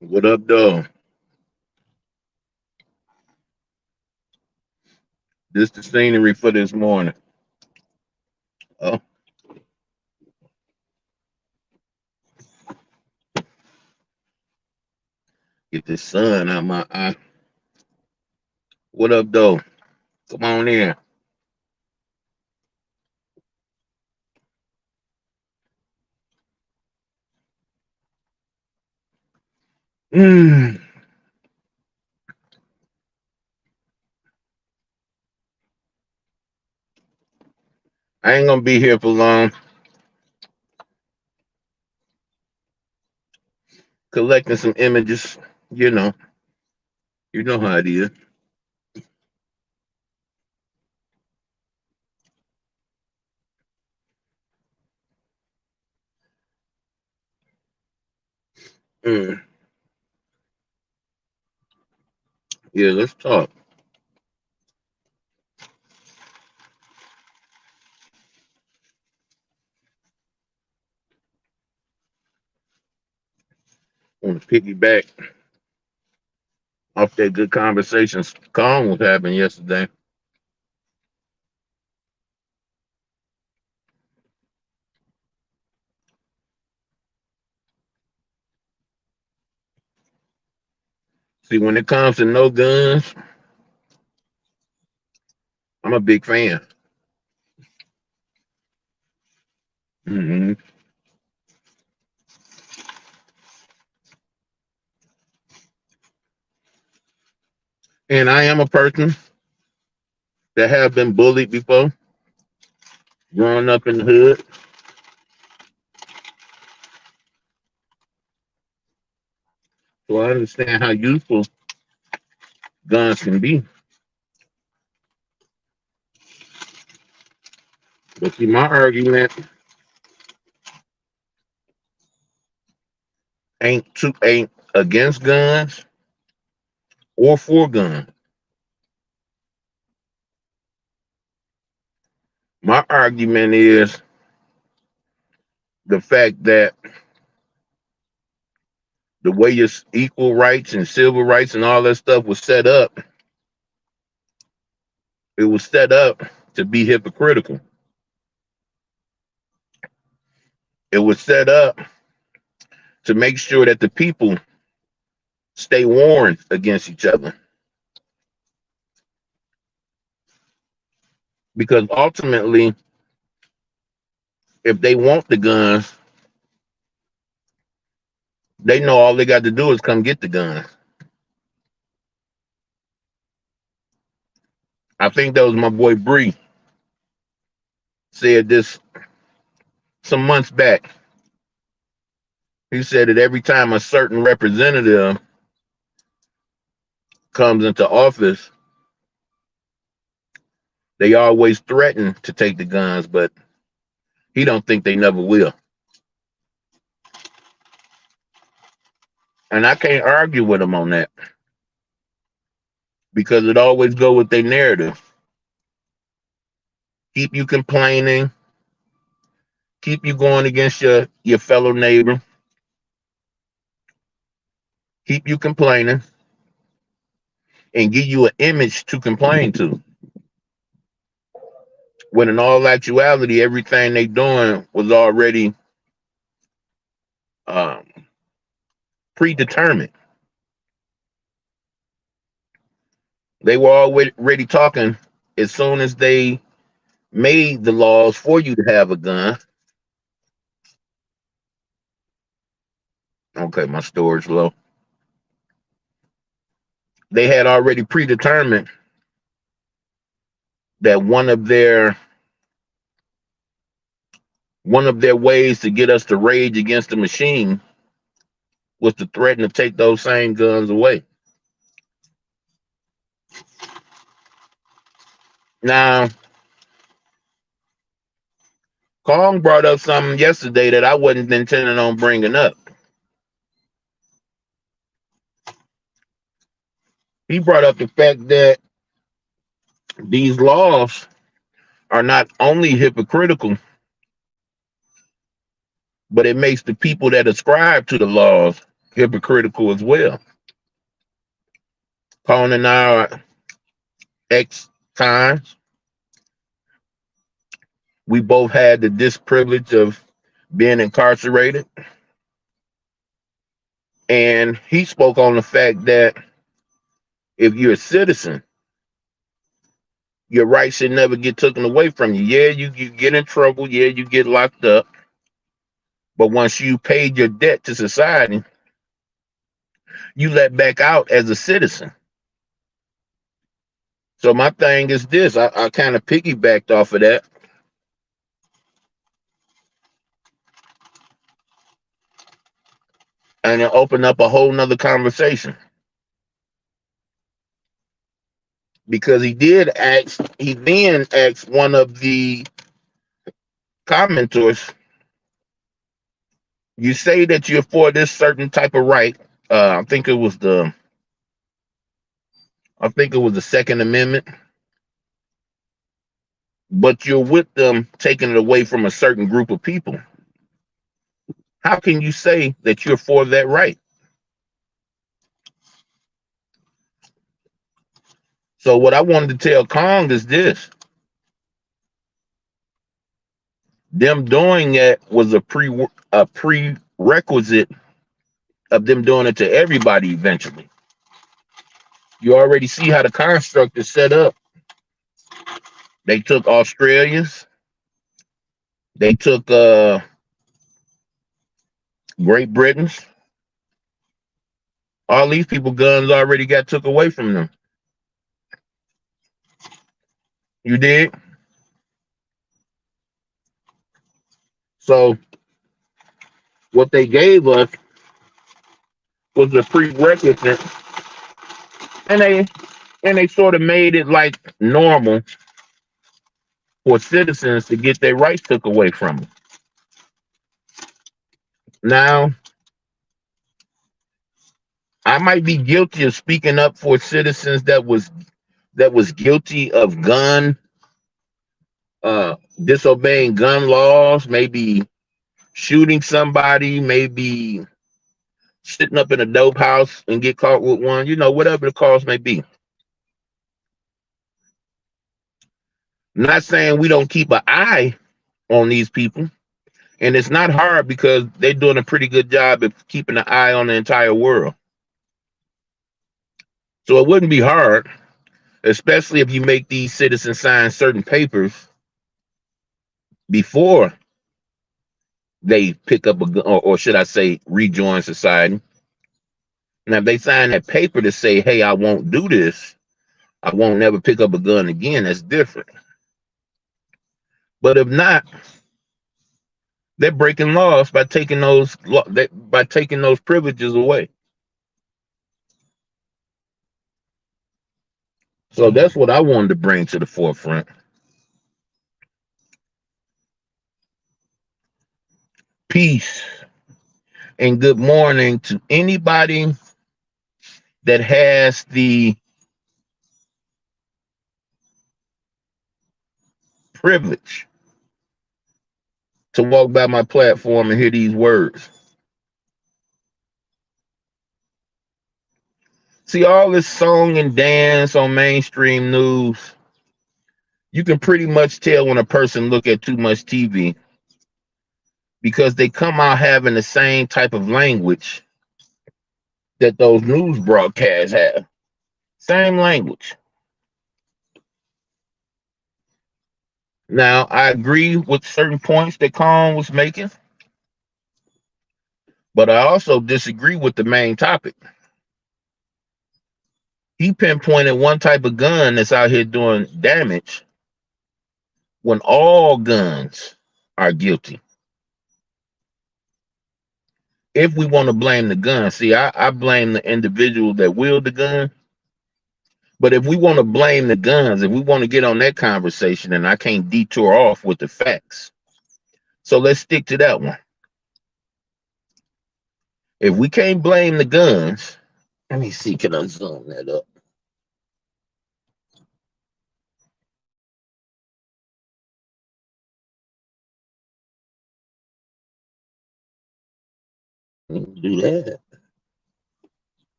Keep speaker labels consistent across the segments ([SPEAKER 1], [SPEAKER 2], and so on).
[SPEAKER 1] What up, though? This the scenery for this morning. Oh, get the sun out my eye. What up, though? Come on in. Mm, I ain't gonna be here for long. Collecting some images. You know, you know how it is. Mm, yeah, let's talk. I want to piggyback off that good conversations Kong was having yesterday. See, when it comes to no guns, I'm a big fan. hmm And I am a person that have been bullied before, growing up in the hood. So I understand how useful guns can be. But see, my argument ain't against guns or for guns. My argument is the fact that the way your equal rights and civil rights and all that stuff was set up, it was set up to be hypocritical. It was set up to make sure that the people stay warned against each other. Because ultimately, if they want the guns, they know all they got to do is come get the guns. I think that was my boy Bree said this some months back. He said that every time a certain representative comes into office, they always threaten to take the guns, but he don't think they never will. And I can't argue with him on that because it always go with their narrative. Keep you complaining, keep you going against your fellow neighbor, keep you complaining, and give you an image to complain to. When in all actuality, everything they doing was already um, predetermined. They were already talking as soon as they made the laws for you to have a gun. Okay, my storage low. They had already predetermined that one of their ways to get us to rage against the machine was to threaten to take those same guns away. Now, Kong brought up something yesterday that I wasn't intending on bringing up. He brought up the fact that these laws are not only hypocritical, but it makes the people that ascribe to the laws hypocritical as well. Paul and I are ex times. We both had the disprivilege of being incarcerated. And he spoke on the fact that if you're a citizen, your rights should never get taken away from you. Yeah, you get in trouble. Yeah, you get locked up. But once you paid your debt to society, you let back out as a citizen. So my thing is this, I kind of piggybacked off of that. And it opened up a whole nother conversation. Because he then asked one of the commenters, you say that you're for this certain type of right. I think it was the Second Amendment, but you're with them taking it away from a certain group of people. How can you say that you're for that right? So what I wanted to tell Kong is this: them doing it was a prerequisite of them doing it to everybody eventually. You already see how the construct is set up. They took Australia's, they took Great Britain's. All these people guns already got took away from them. You did? So what they gave us was a prerequisite, and they sort of made it like normal for citizens to get their rights took away from them. Now, I might be guilty of speaking up for citizens that was guilty of disobeying gun laws, maybe shooting somebody, maybe sitting up in a dope house and get caught with one, whatever the cause may be. Not saying we don't keep an eye on these people. And it's not hard because they're doing a pretty good job of keeping an eye on the entire world. So it wouldn't be hard, especially if you make these citizens sign certain papers before they pick up a gun, or should I say, rejoin society. Now, if they sign that paper to say, hey, I won't do this, I won't never pick up a gun again, that's different. But if not, they're breaking laws by taking those privileges away. So that's what I wanted to bring to the forefront. Peace and good morning to anybody that has the privilege to walk by my platform and hear these words. See, all this song and dance on mainstream news, you can pretty much tell when a person look at too much TV because they come out having the same type of language that those news broadcasts have. Same language. Now, I agree with certain points that Khan was making, but I also disagree with the main topic. He pinpointed one type of gun that's out here doing damage when all guns are guilty. If we want to blame the gun, see, I blame the individual that wield the gun. But if we want to blame the guns, if we want to get on that conversation, and I can't detour off with the facts. So let's stick to that one. If we can't blame the guns, let me see, can I zoom that up? Do that.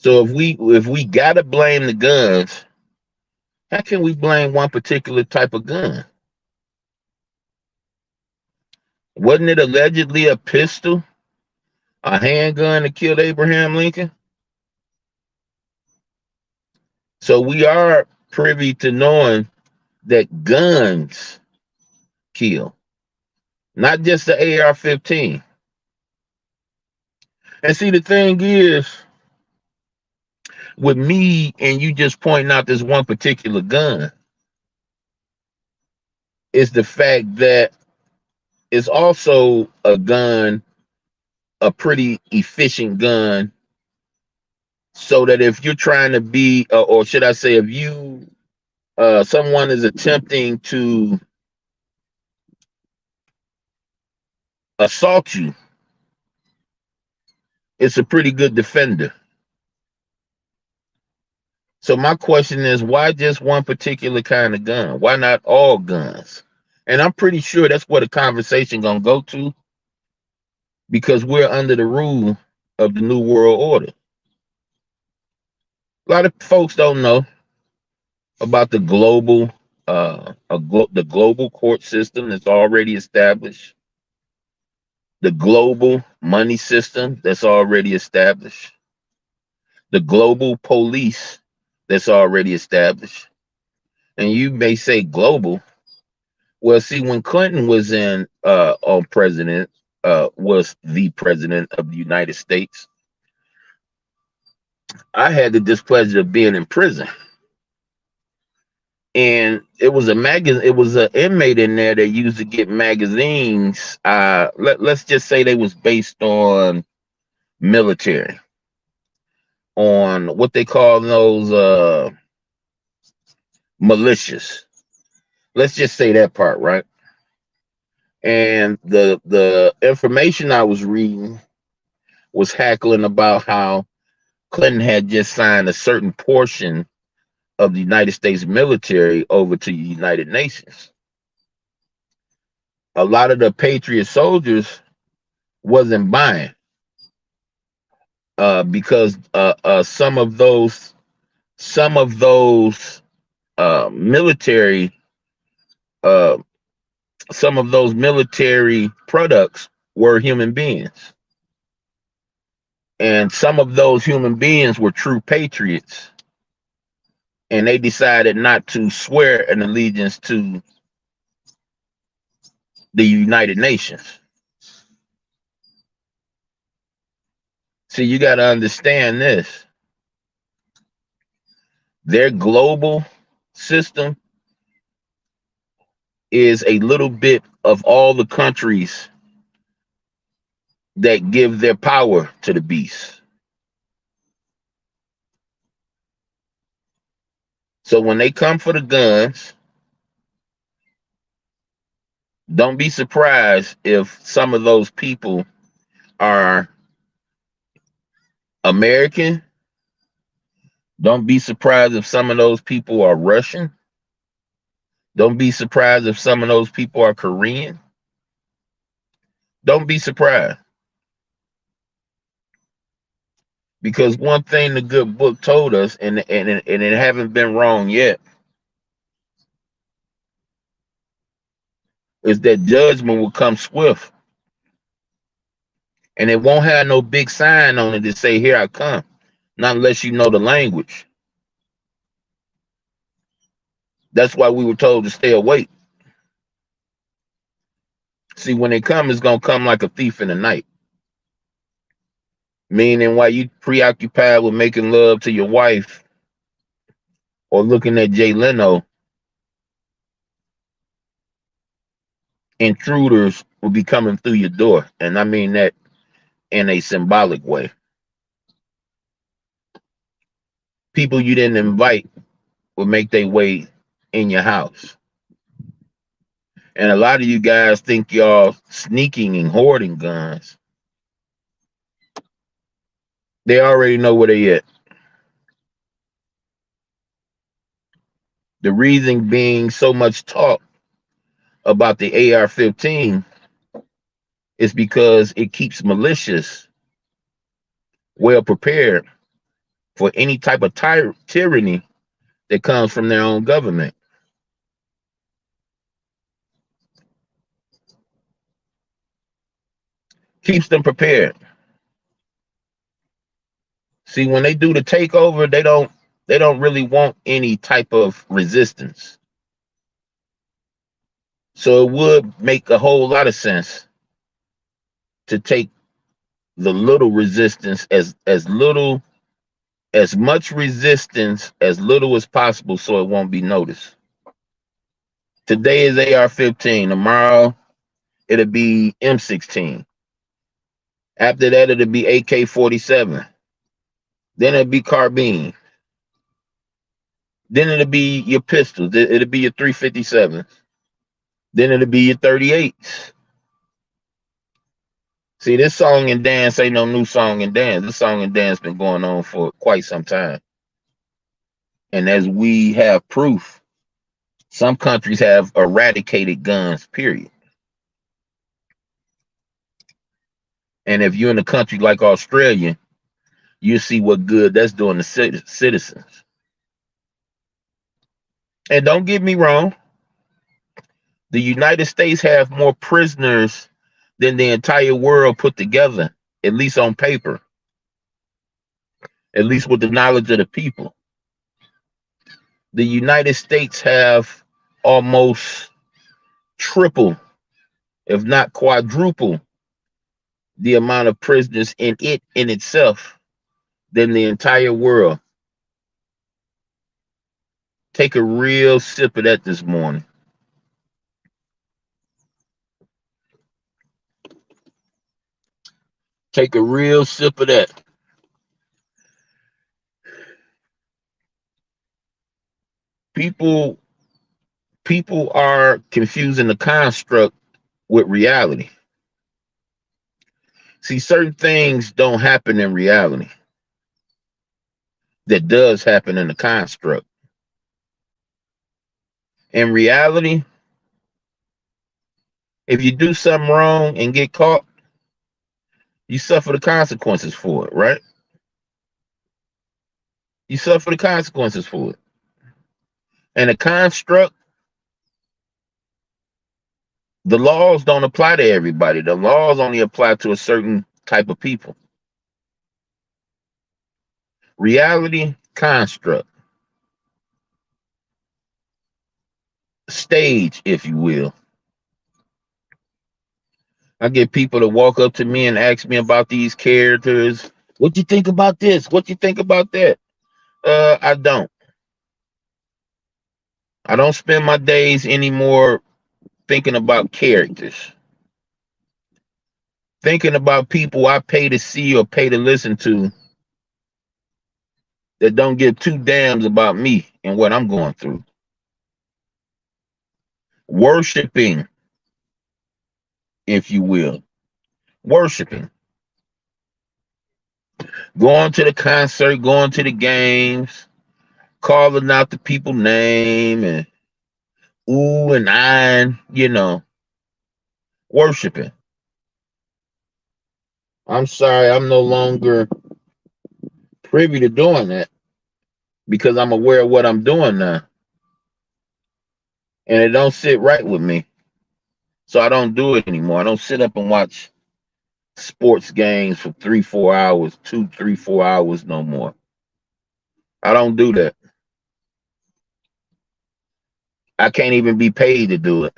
[SPEAKER 1] So if we gotta blame the guns, how can we blame one particular type of gun? Wasn't it allegedly a pistol, a handgun that killed Abraham Lincoln? So we are privy to knowing that guns kill, not just the AR-15. And see, the thing is, with me and you just pointing out this one particular gun, is the fact that it's also a gun, a pretty efficient gun, so that if you're trying to be, or should I say, if you, someone is attempting to assault you, it's a pretty good defender. So my question is, why just one particular kind of gun? Why not all guns? And I'm pretty sure that's where the conversation gonna go to, because we're under the rule of the New World Order. A lot of folks don't know about the the global court system that's already established, the global money system that's already established, the global police that's already established. And you may say global. Well, see, when Clinton was on president, was the president of the United States, I had the displeasure of being in prison. And it was it was an inmate in there that used to get magazines. Let's just say they was based on military, on what they call those militias. Let's just say that part, right? And the information I was reading was hackling about how Clinton had just signed a certain portion of the United States military over to the United Nations. A lot of the Patriot soldiers wasn't buying, because some of those military uh, some of those military products were human beings, and some of those human beings were true patriots, and they decided not to swear an allegiance to the United Nations. See, you got to understand this. Their global system is a little bit of all the countries that give their power to the beast. So when they come for the guns, don't be surprised if some of those people are American. Don't be surprised if some of those people are Russian. Don't be surprised if some of those people are Korean. Don't be surprised. Because one thing the good book told us, and it haven't been wrong yet, is that judgment will come swift. And it won't have no big sign on it to say, "Here I come," not unless you know the language. That's why we were told to stay awake. See, when they come, it's going to come like a thief in the night. Meaning, while you preoccupied with making love to your wife or looking at Jay Leno, intruders will be coming through your door. And I mean that in a symbolic way. People you didn't invite will make their way in your house. And a lot of you guys think y'all sneaking and hoarding guns. They already know where they at. The reason being so much talk about the AR-15 is because it keeps militias well prepared for any type of tyranny that comes from their own government. Keeps them prepared. See, when they do the takeover, they don't really want any type of resistance. So it would make a whole lot of sense to take the little resistance as much resistance as little as possible so it won't be noticed. Today is AR-15. Tomorrow it'll be M16. After that it'll be AK-47. Then it'll be carbine. Then it'll be your pistols. It'll be your 357s. Then it'll be your 38s. See, this song and dance ain't no new song and dance. This song and dance been going on for quite some time. And as we have proof, some countries have eradicated guns, period. And if you're in a country like Australia, you see what good that's doing to citizens. And don't get me wrong, the United States have more prisoners than the entire world put together, at least on paper, at least with the knowledge of the people. The United States have almost triple, if not quadruple, the amount of prisoners in itself than the entire world. Take a real sip of that this morning. Take a real sip of that. People are confusing the construct with reality. See, certain things don't happen in reality. That does happen in the construct. In reality, if you do something wrong and get caught, you suffer the consequences for it, right? You suffer the consequences for it. And a construct, the laws don't apply to everybody. The laws only apply to a certain type of people. Reality, construct. Stage, if you will. I get people to walk up to me and ask me about these characters. What you think about this? What you think about that? I don't. I don't spend my days anymore thinking about characters. Thinking about people I pay to see or pay to listen to that don't give two damns about me and what I'm going through. Worshiping, if you will. Worshiping. Going to the concert, going to the games, calling out the people's name and ooh and ah, worshiping. I'm sorry, I'm no longer privy to doing that because I'm aware of what I'm doing now. And it don't sit right with me. So I don't do it anymore. I don't sit up and watch sports games for 3-4 hours, 2-3-4 hours no more. I don't do that. I can't even be paid to do it.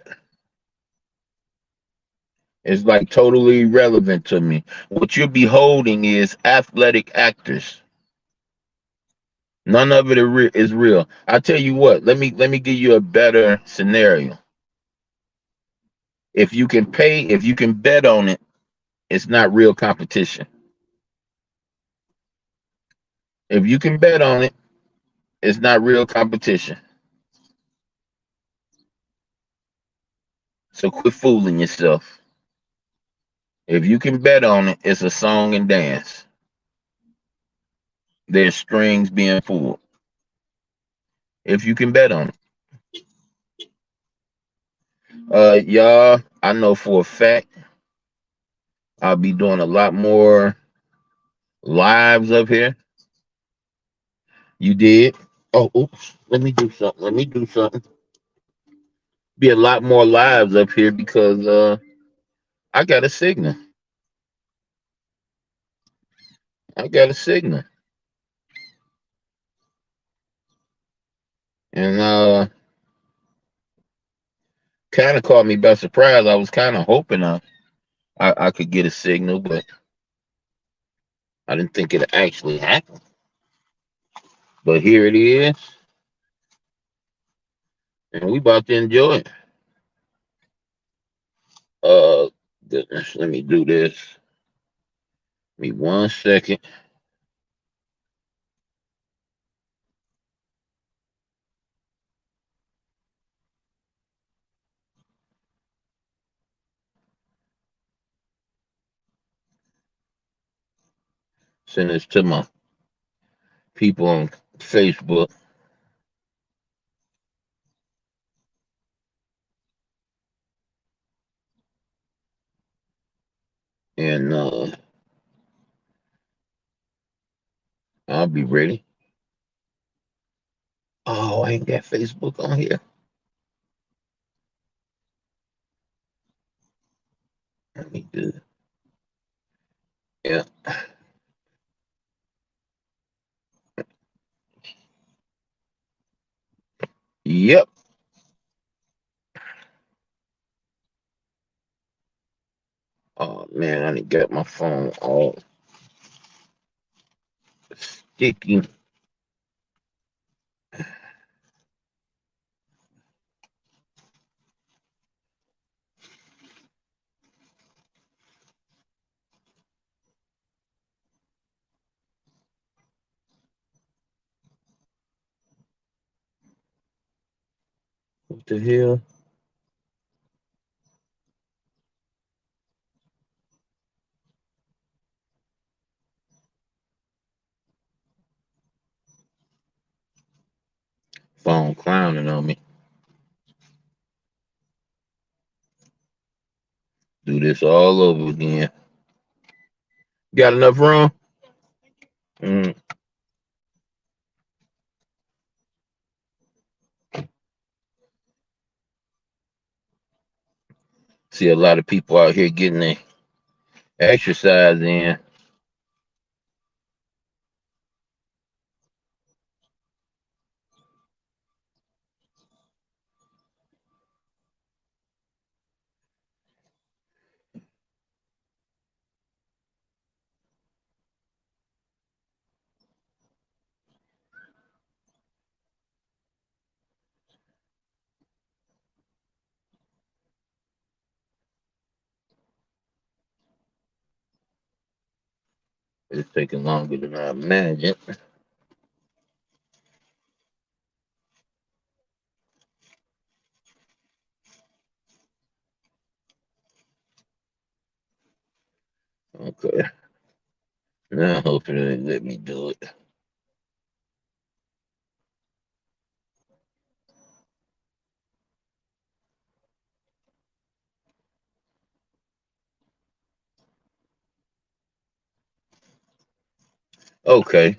[SPEAKER 1] It's like totally irrelevant to me. What you're beholding is athletic actors. None of it is real. I tell you what, let me give you a better scenario. If you can bet on it, it's not real competition. If you can bet on it, it's not real competition. So quit fooling yourself. If you can bet on it, it's a song and dance. There's strings being pulled. If you can bet on it. Y'all, I know for a fact I'll be doing a lot more lives up here. You did? Oh, oops. Let me do something. Let me do something. Be a lot more lives up here because I got a signal. I got a signal. And kind of caught me by surprise. I was kind of hoping I could get a signal, but I didn't think it actually happened. But here it is, and we about to enjoy it. Uh, Goodness, let me do this. Give me 1 second. Send this to my people on Facebook. And I'll be ready. Oh, I ain't got Facebook on here. Let me do it. Yeah. Yep. Oh man, I didn't get my phone all sticky. What the hell? Phone clowning on me. Do this all over again. Got enough room? Mm. See a lot of people out here getting their exercise in. It's taking longer than I imagined. Okay. Now hopefully they let me do it. Okay.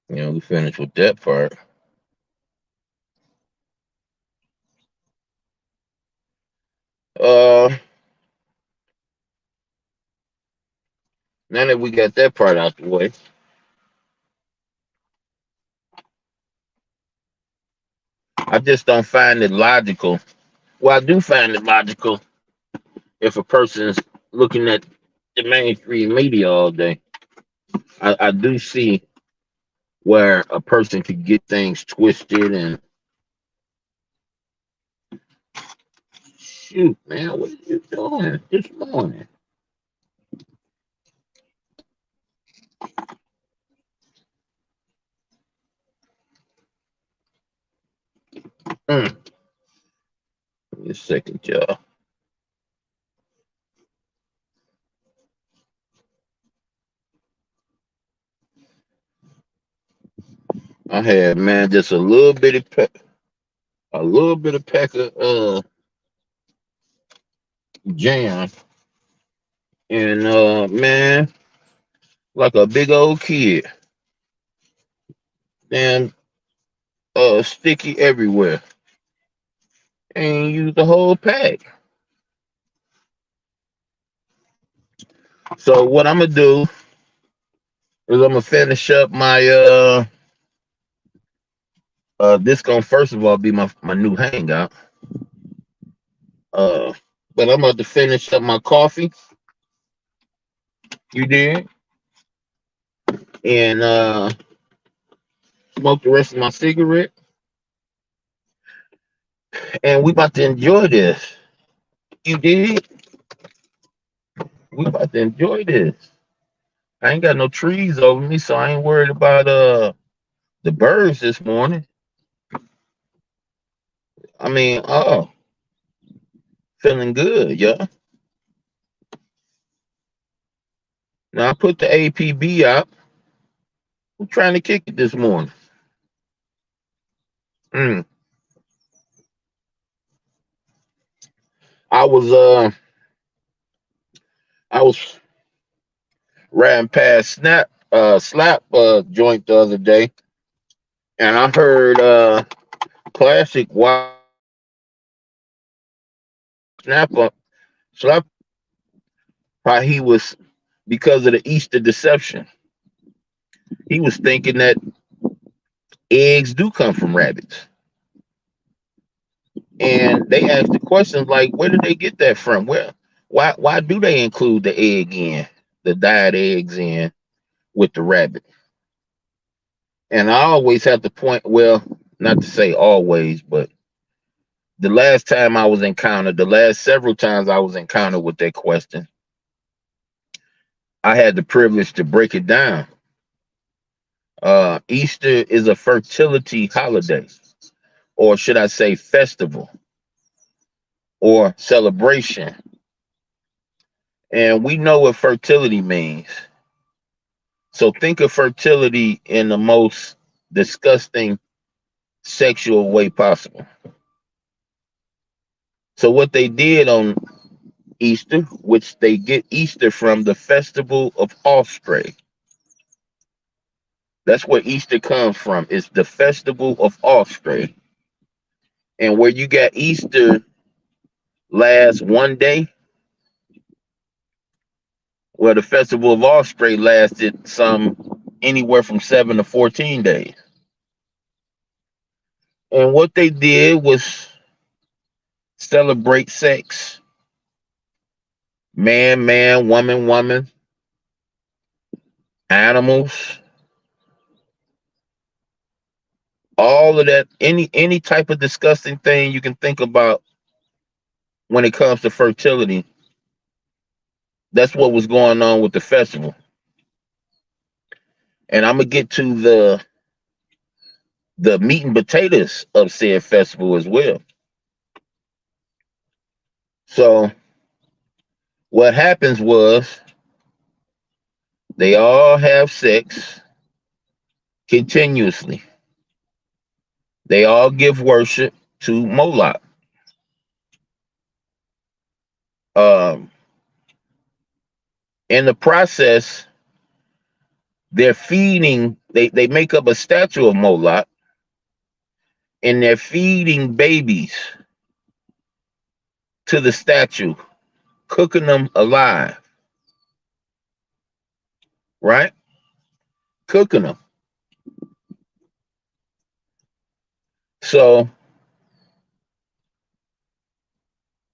[SPEAKER 1] We finished with that part. Uh Now that we got that part out the way, I just don't find it logical. Well, I do find it logical if a person's looking at the mainstream media all day. I do see where a person could get things twisted and shoot, man, what are you doing this morning? Mm, Give me a second, y'all. I had man just a little bit of pack of jam, and man, like a big old kid, and sticky everywhere, and use the whole pack. So what I'm gonna do is I'm gonna finish up my this gonna first of all be my new hangout. Uh, but I'm about to finish up my coffee. You did, and smoke the rest of my cigarette, and we about to enjoy this. You did. We about to enjoy this. I ain't got no trees over me, so I ain't worried about the birds this morning. I mean, oh, feeling good, yeah. Now I put the APB out. I'm trying to kick it this morning. Mm. I was uh I was riding past Slap joint the other day, and I heard classic Snap Slap how he was, because of the Easter deception. He was thinking that eggs do come from rabbits. And they asked the questions like, where did they get that from? Why do they include the egg in, the dyed eggs in with the rabbit? And I always have to point, well, not to say always, but the last several times I was encountered with that question, I had the privilege to break it down. Easter is a fertility holiday, or should I say festival or celebration. And we know what fertility means. So think of fertility in the most disgusting sexual way possible. So what they did on Easter, which they get Easter from the festival of offspring. That's where Easter comes from. It's the festival of offspring. And where you got Easter lasts one day, well, the festival of offspring lasted anywhere from 7 to 14 days. And what they did was celebrate sex, man, man, woman, woman, animals, all of that, any type of disgusting thing you can think about when it comes to fertility. That's what was going on with the festival. And I'm gonna get to the meat and potatoes of said festival as well. So what happens was they all have sex continuously. They all give worship to Moloch. Um, in the process, they're feeding. They make up a statue of Moloch, and they're feeding babies to the statue, cooking them alive, right? Cooking them. So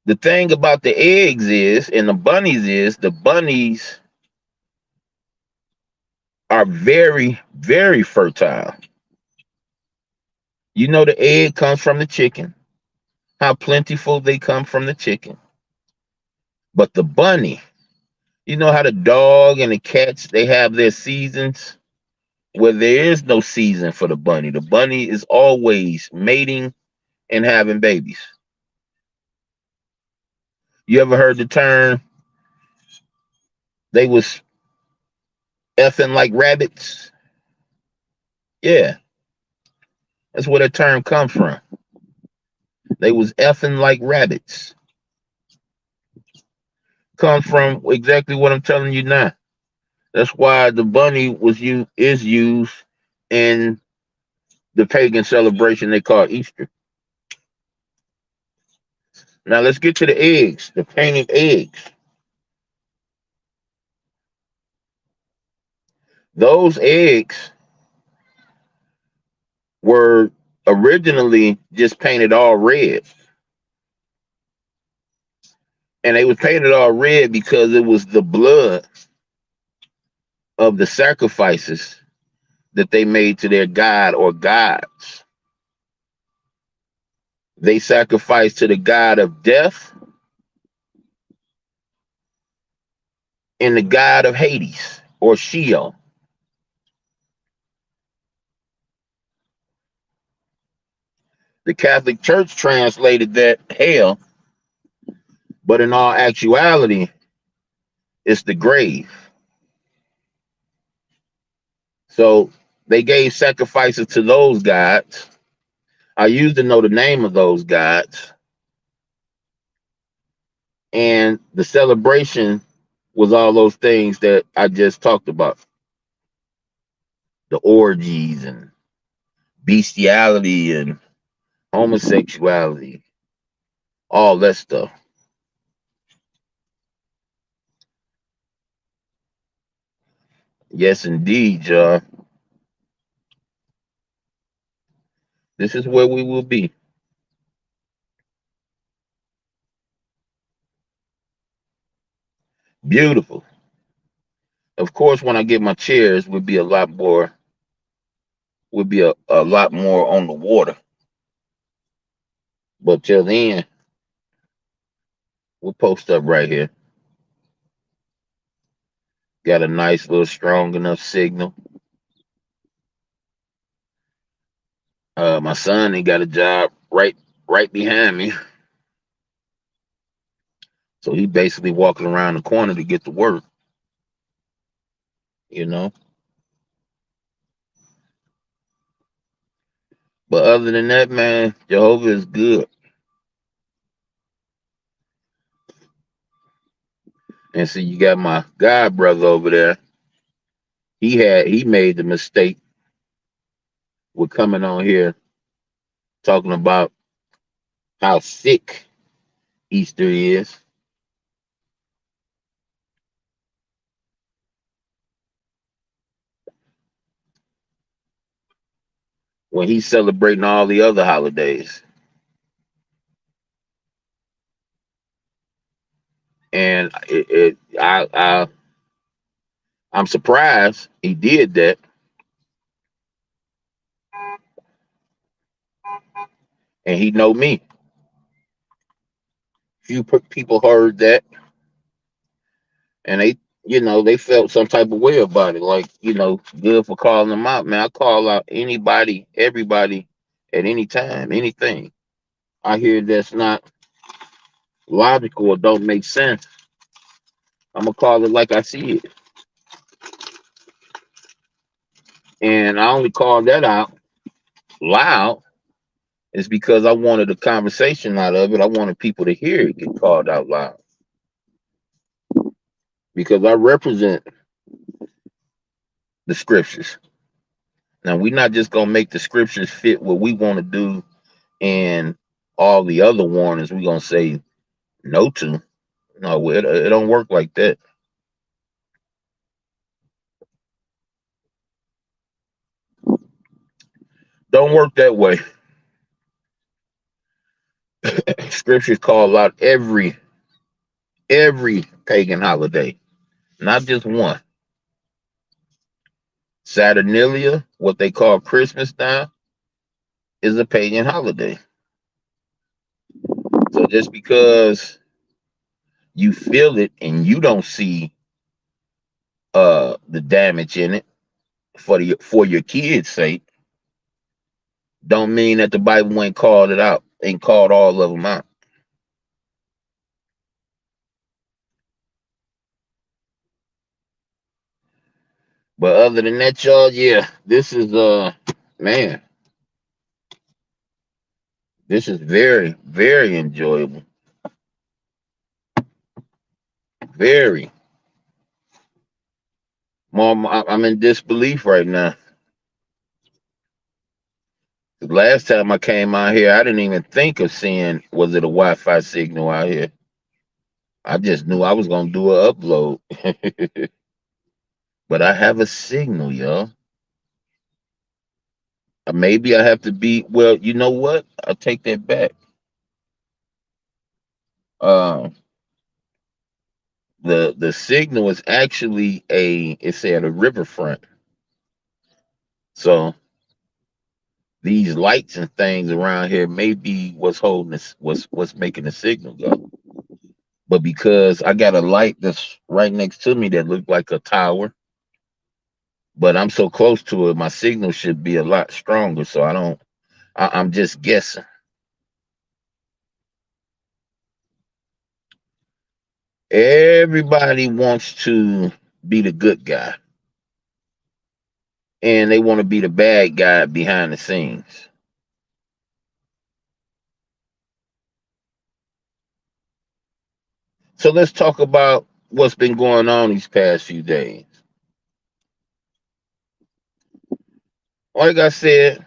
[SPEAKER 1] the thing about the eggs is, and the bunnies are very, very fertile. You know, the egg comes from the chicken, how plentiful they come from the chicken. But the bunny, you know how the dog and the cats, they have their seasons? Where there is no season for the bunny. The bunny is always mating and having babies. You ever heard the term, they was effing like rabbits? Yeah, that's where that term comes from. They was effing like rabbits. Comes from exactly what I'm telling you now. That's why the bunny is used in the pagan celebration they call Easter. Now let's get to the eggs, the painted eggs. Those eggs were originally just painted all red. And they was painted all red because it was the blood of the sacrifices that they made to their god or gods. They sacrificed to the god of death and the god of Hades or Sheol. The Catholic Church translated that hell, but in all actuality, it's the grave. So they gave sacrifices to those gods. I used to know the name of those gods. And the celebration was all those things that I just talked about. The orgies and bestiality and homosexuality, all that stuff. Yes, indeed, John. This is where we will be. Beautiful. Of course, when I get my chairs, would be a lot more, would be a lot more on the water. But till then, we'll post up right here. Got a nice little strong enough signal. My son, he got a job right behind me. So he basically walking around the corner to get to work, you know. But other than that, man, Jehovah is good. And so you got my god brother over there. He made the mistake with coming on here talking about how sick Easter is. When he's celebrating all the other holidays. And I'm surprised he did that. And he know me. Few people heard that, and they felt some type of way about it. Like, good for calling them out, man. I call out anybody, everybody, at any time, anything I hear that's not logical or don't make sense. I'm gonna call it like I see it, and I only call that out loud is because I wanted a conversation out of it. I wanted people to hear it get called out loud because I represent the scriptures. Now, we're not just gonna make the scriptures fit what we want to do and all the other warnings we're gonna say no to. No, it don't work like that. Don't work that way. Scriptures call out every pagan holiday, not just one. Saturnalia, what they call Christmas now, is a pagan holiday. So just because you feel it and you don't see the damage in it for your kids' sake, don't mean that the Bible ain't called it out, ain't called all of them out. But other than that, y'all, yeah, this is man, this is very, very enjoyable. Very. Mom, I'm in disbelief right now. The last time I came out here, I didn't even think of seeing was it a Wi-Fi signal out here. I just knew I was gonna do an upload, but I have a signal, y'all. Maybe I have to be. Well, you know what? I'll take that back. Um, the signal is actually it's at a riverfront. So these lights and things around here may be what's holding this, what's making the signal go. But because I got a light that's right next to me that looked like a tower, but I'm so close to it, my signal should be a lot stronger. So I don't. I'm just guessing. Everybody wants to be the good guy, and they want to be the bad guy behind the scenes. So let's talk about what's been going on these past few days. Like I said,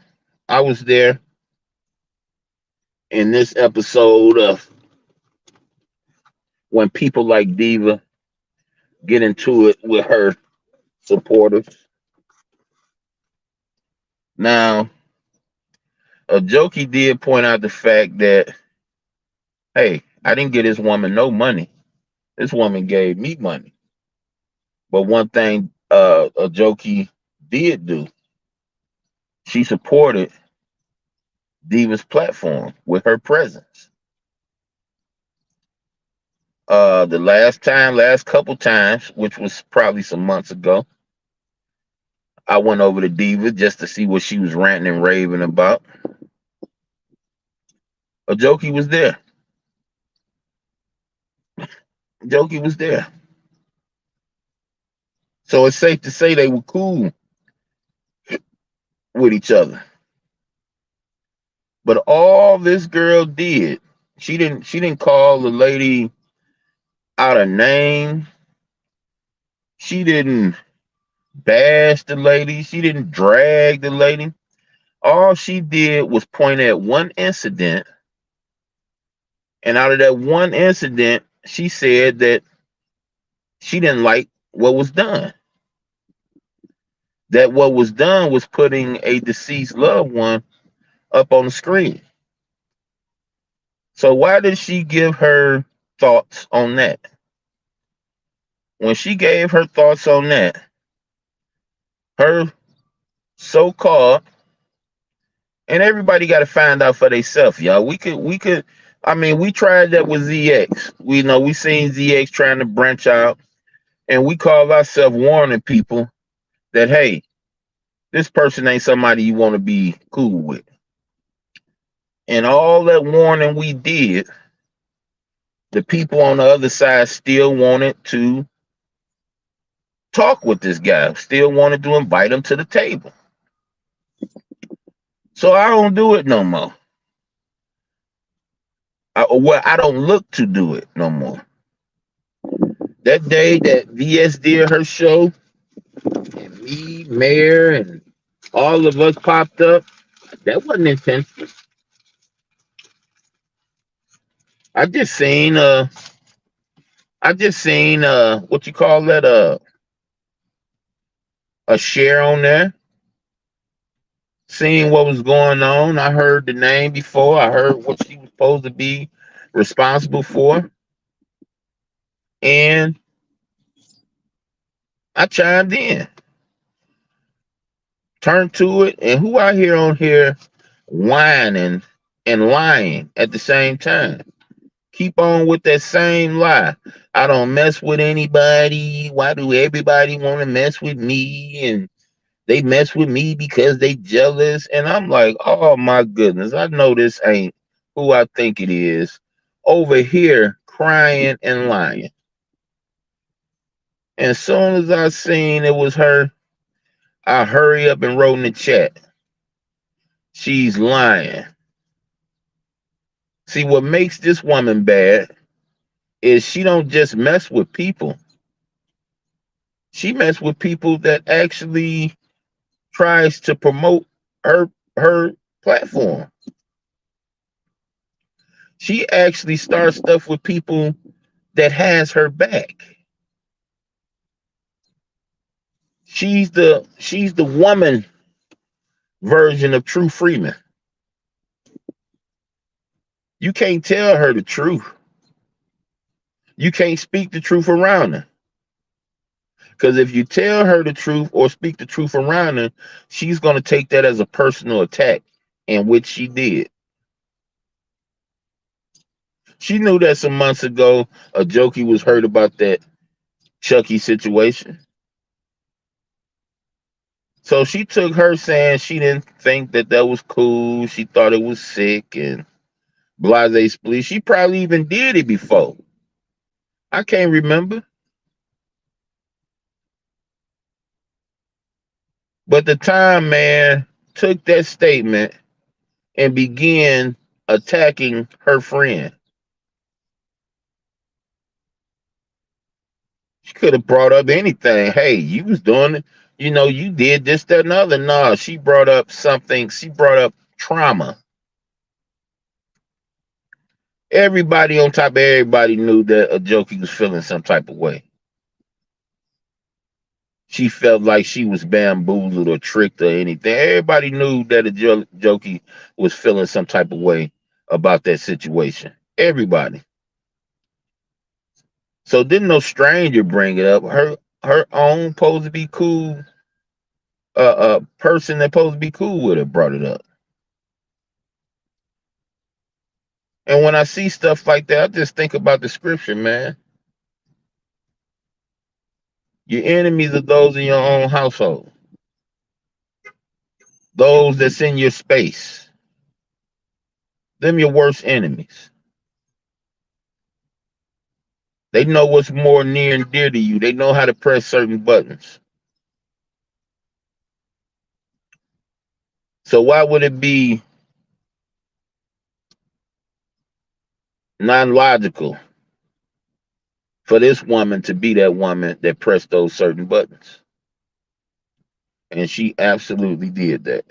[SPEAKER 1] I was there in this episode of when people like Diva get into it with her supporters. Now, a jokey did point out the fact that, hey, I didn't get this woman no money. This woman gave me money. But one thing a jokey did do, she supported Diva's platform with her presence. Last couple times, which was probably some months ago, I went over to Diva just to see what she was ranting and raving about. A jokey was there. Jokey was there. So it's safe to say they were cool with each other. But all this girl did, she didn't call the lady out a name. She didn't bash the lady. She didn't drag the lady. All she did was point at one incident, and out of that one incident, she said that she didn't like what was done. That what was done was putting a deceased loved one up on the screen. So why did she give her thoughts on that? When she gave her thoughts on that, her so-called, and everybody got to find out for themselves, y'all. We could. I mean, we tried that with ZX. We seen ZX trying to branch out, and we call ourselves warning people that, hey, this person ain't somebody you want to be cool with. And all that warning we did, the people on the other side still wanted to talk with this guy, still wanted to invite him to the table. So I don't do it no more. I don't look to do it no more. That day that VS did her show, and me, Mayor, and all of us popped up, that wasn't intentional. I just seen what you call that, a share on there, seeing what was going on. I heard the name before. I heard what she was supposed to be responsible for, and I chimed in, turned to it, and who I hear on here whining and lying at the same time. Keep on with that same lie. I don't mess with anybody. Why do everybody want to mess with me? And they mess with me because they jealous. And I'm like, oh my goodness, I know this ain't who I think it is. Over here crying and lying. And as soon as I seen it was her, I hurry up and wrote in the chat. She's lying. See, what makes this woman bad is she don't just mess with people. She messed with people that actually tries to promote her platform. She actually starts stuff with people that has her back. She's the woman version of True Freeman. You can't tell her the truth. You can't speak the truth around her. Because if you tell her the truth or speak the truth around her, she's going to take that as a personal attack, in which she did. She knew that some months ago a jokey was heard about that Chucky situation. So she took her saying she didn't think that was cool. She thought it was sick and blase splee. She probably even did it before. I can't remember. But the time man took that statement and began attacking her friend. She could have brought up anything. Hey, you was doing it. You did this, that, and other. No, she brought up something. She brought up trauma. Everybody on top of everybody knew that a jokey was feeling some type of way. She felt like she was bamboozled or tricked or anything. Everybody knew that a jokey was feeling some type of way about that situation. Everybody. So didn't no stranger bring it up. Her own supposed to be cool, person that supposed to be cool with her brought it up. And when I see stuff like that, I just think about the scripture, man. Your enemies are those in your own household. Those that's in your space. Them your worst enemies. They know what's more near and dear to you. They know how to press certain buttons. So why would it be non-logical for this woman to be that woman that pressed those certain buttons? And she absolutely did that.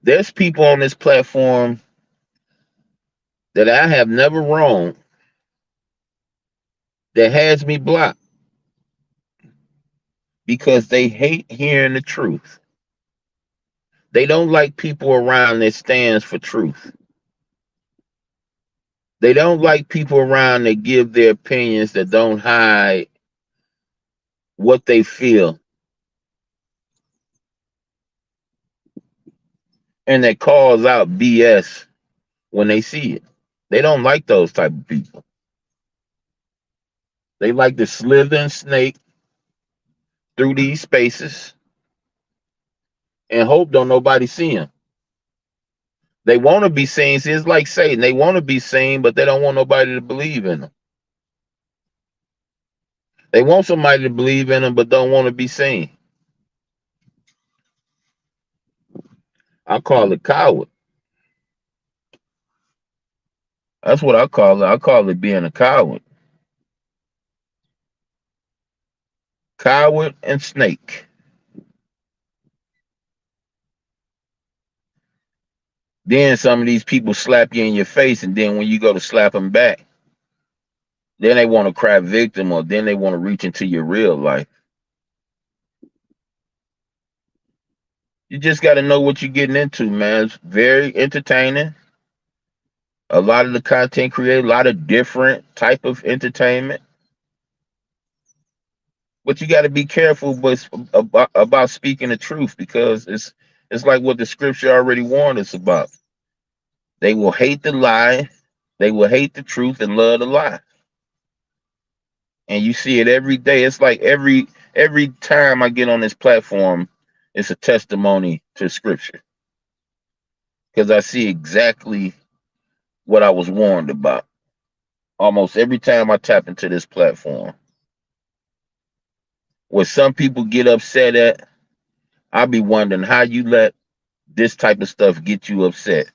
[SPEAKER 1] There's people on this platform that I have never wronged that has me blocked because they hate hearing the truth. They don't like people around that stands for truth. They don't like people around that give their opinions, that don't hide what they feel, and that calls out BS when they see it. They don't like those type of people. They like to slither and snake through these spaces and hope don't nobody see them. They want to be seen. See, it's like Satan. They want to be seen, but they don't want nobody to believe in them. They want somebody to believe in them, but don't want to be seen. I call it coward. That's what I call it. I call it being a coward. Coward and snake. Then some of these people slap you in your face, and then when you go to slap them back, then they want to cry victim, or then they want to reach into your real life. You just got to know what you're getting into, man. It's very entertaining. A lot of the content created, a lot of different type of entertainment. But you got to be careful about speaking the truth, because it's like what the scripture already warned us about. They will hate the lie, they will hate the truth and love the lie. And you see it every day. It's like every time I get on this platform, it's a testimony to scripture, because I see exactly what I was warned about almost every time I tap into this platform. What some people get upset at, I'll be wondering how you let this type of stuff get you upset,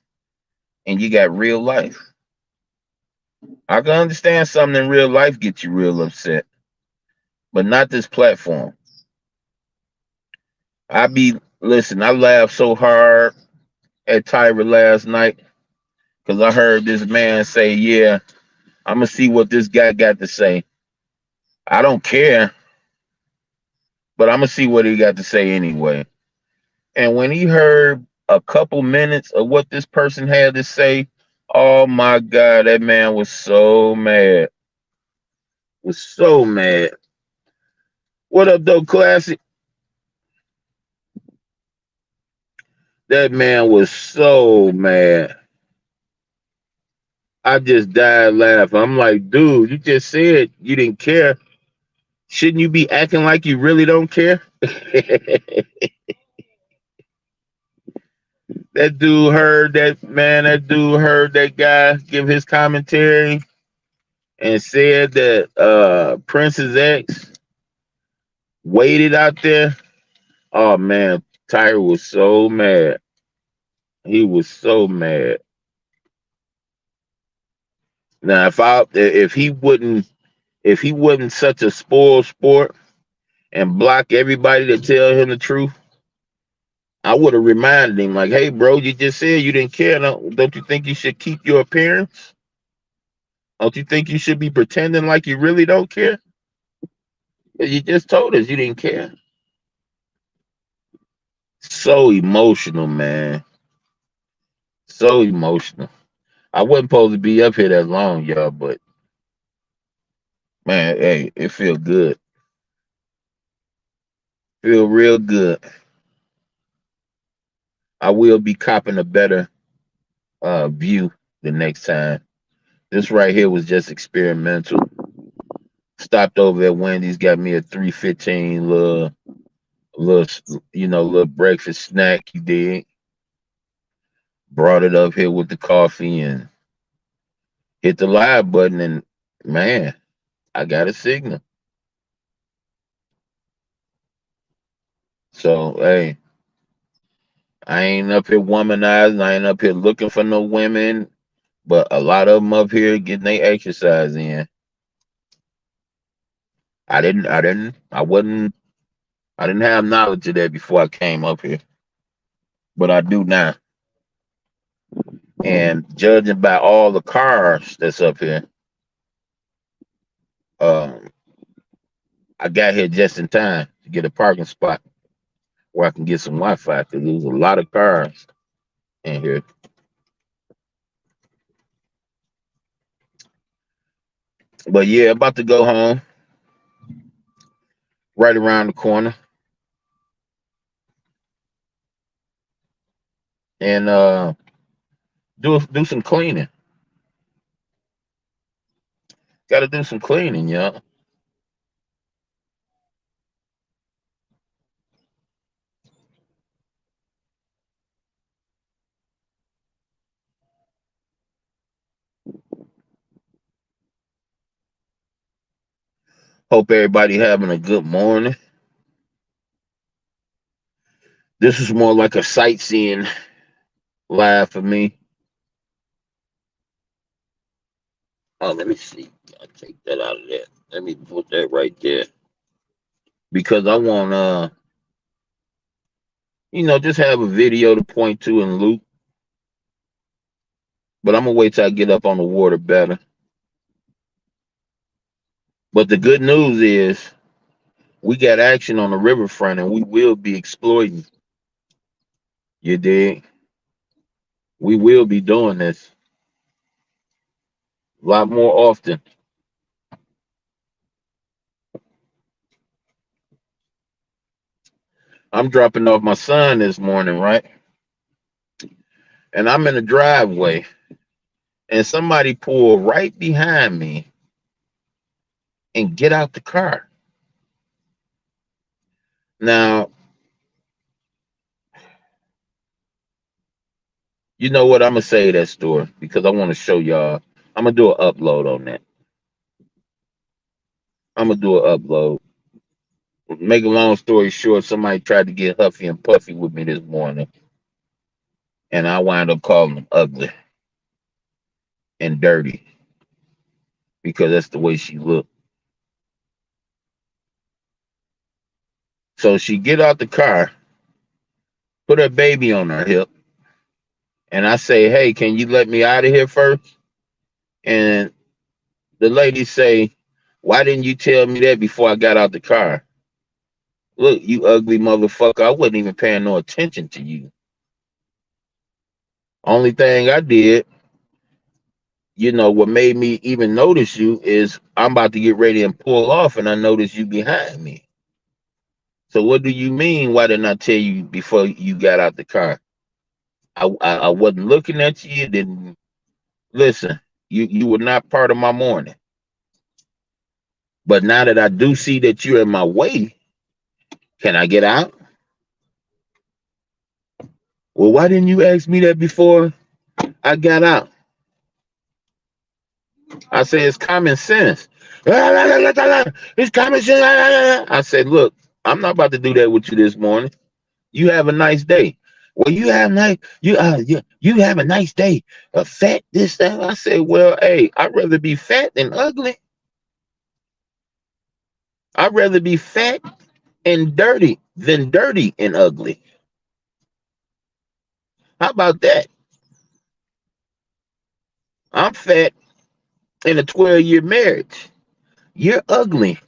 [SPEAKER 1] and you got real life. I can understand something in real life get you real upset, but not this platform. Listen, I laughed so hard at Tyra last night because I heard this man say, "Yeah, I'm gonna see what this guy got to say. I don't care, but I'm gonna see what he got to say anyway." And when he heard a couple minutes of what this person had to say, oh my God, that man was so mad. Was so mad. What up, though, Classic? That man was so mad. I just died laughing. I'm like, dude, you just said you didn't care. Shouldn't you be acting like you really don't care? That dude heard that man. That dude heard that guy give his commentary and said that Prince's ex waited out there. Oh man, Tyre was so mad. He was so mad. Now, if he wasn't such a spoiled sport and block everybody to tell him the truth, I would have reminded him like, "Hey, bro, you just said you didn't care. Don't you think you should keep your appearance? Don't you think you should be pretending like you really don't care? You just told us you didn't care." So emotional, man. So emotional. I wasn't supposed to be up here that long, y'all, but man, hey, it feel good. Feel real good. I will be copping a better view the next time. This right here was just experimental. Stopped over at Wendy's, got me a 315 little breakfast snack. You did. Brought it up here with the coffee and hit the live button, and man, I got a signal. So hey, I ain't up here womanizing. I ain't up here looking for no women, but a lot of them up here getting their exercise in. I didn't have knowledge of that before I came up here, but I do now. And judging by all the cars that's up here, um, I got here just in time to get a parking spot where I can get some Wi-Fi because there's a lot of cars in here. But yeah, about to go home, right around the corner, and do some cleaning. Got to do some cleaning, y'all. Hope everybody having a good morning. This is more like a sightseeing live for me. Oh, let me see. I'll take that out of there. Let me put that right there because I want just have a video to point to and loop. But I'm gonna wait till I get up on the water better. But the good news is we got action on the riverfront and we will be exploiting. You dig? We will be doing this a lot more often. I'm dropping off my son this morning, right? And I'm in the driveway and somebody pulled right behind me and get out the car. Now, you know what? I'm gonna say that story because I want to show y'all. I'm gonna do an upload on that. I'm gonna do an upload. Make a long story short, somebody tried to get huffy and puffy with me this morning, and I wound up calling them ugly and dirty. because that's the way she looked. So she get out the car, put her baby on her hip, and I say, "Hey, can you let me out of here first?" And the lady say, "Why didn't you tell me that before I got out the car?" Look, you ugly motherfucker, I wasn't even paying no attention to you. Only thing I did, what made me even notice you is I'm about to get ready and pull off, and I noticed you behind me. So what do you mean? Why didn't I tell you before you got out the car? I wasn't looking at you. You didn't listen. You were not part of my morning. But now that I do see that you're in my way, can I get out? Well, why didn't you ask me that before I got out? I said it's common sense. It's common sense. I said, look, I'm not about to do that with you this morning. You have a nice day. Well, you have a nice day. Fat this that. I said, well, hey, I'd rather be fat than ugly. I'd rather be fat and dirty than dirty and ugly. How about that? I'm fat in a 12-year marriage. You're ugly,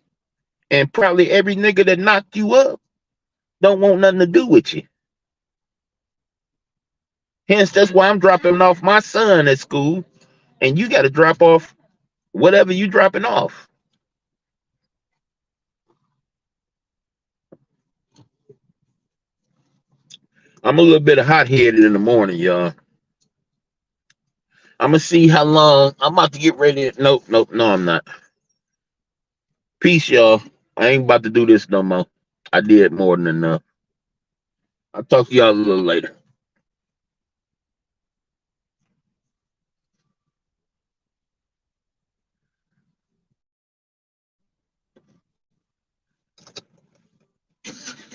[SPEAKER 1] and probably every nigga that knocked you up don't want nothing to do with you. Hence, that's why I'm dropping off my son at school, and you got to drop off whatever you dropping off. I'm a little bit hot headed in the morning, y'all. I'm gonna see how long I'm about to get ready. Nope, no, I'm not. Peace, y'all. I ain't about to do this no more. I did more than enough. I'll talk to y'all a little later.